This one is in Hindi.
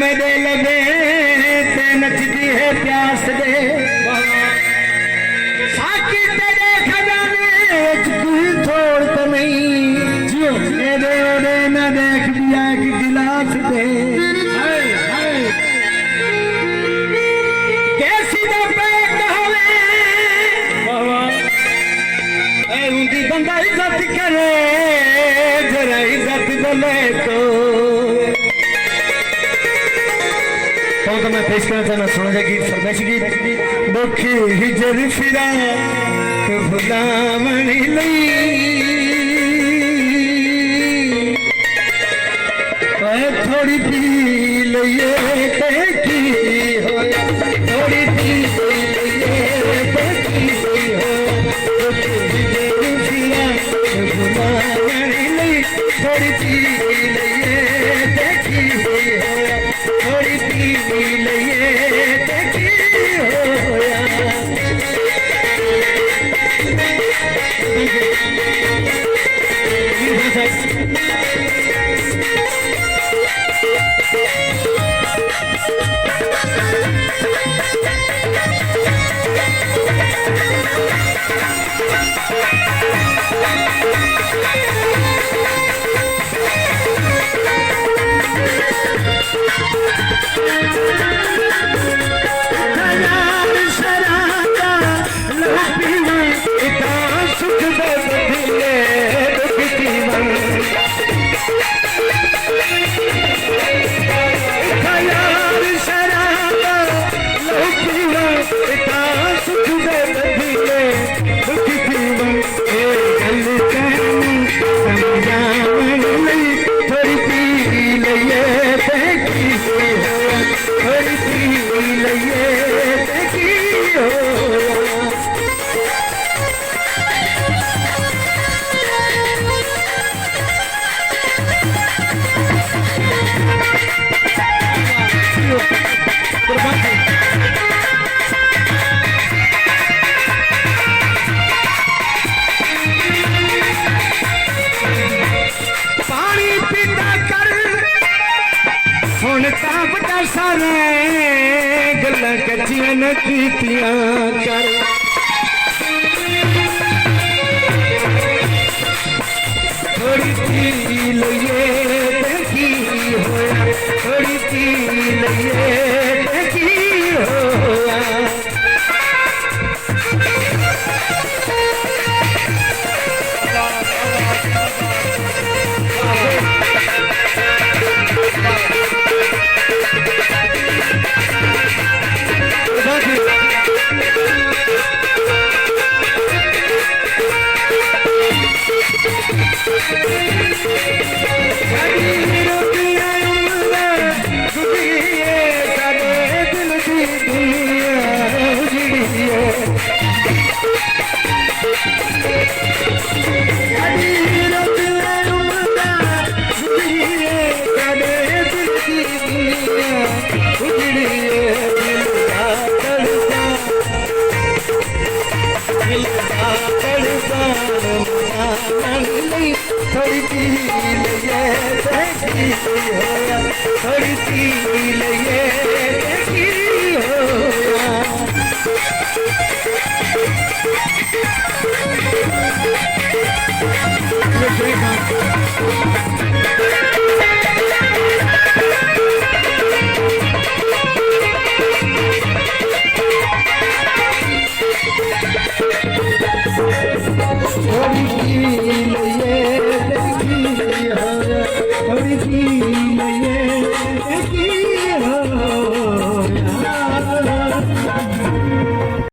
मेरे लगे ते नचदी है प्यास दे साकी तेरे खजाने कोई थोड़ तो नहीं जियो मेरे ओरे न देख दिया कि गिलास दे कैसी दा पैक होवे उनकी बंदा इज्जत करे जरा इज्जत दले तो मैं पेश करना चाहना सुना जा गीत फरमाइश गीत दुखी हिजर फिरा तो भुलावणी लई थोड़ी पी लइए ते की होया थोड़ी पी लइए ते की हो दुखी हिजर फिरा तो भुलावणी लई थोड़ी पी लइए ते की होया थोड़ी पी लइए ते की होया गल्ला कच्चियां न कीतियां कर थोड़ी पी लइए ते की होया थोड़ी पी लइए ते की होया थोड़ी पी लइए ते की होया थोड़ी पी लइए ते की होया थोड़ी पी लइए ते की होया थोड़ी पी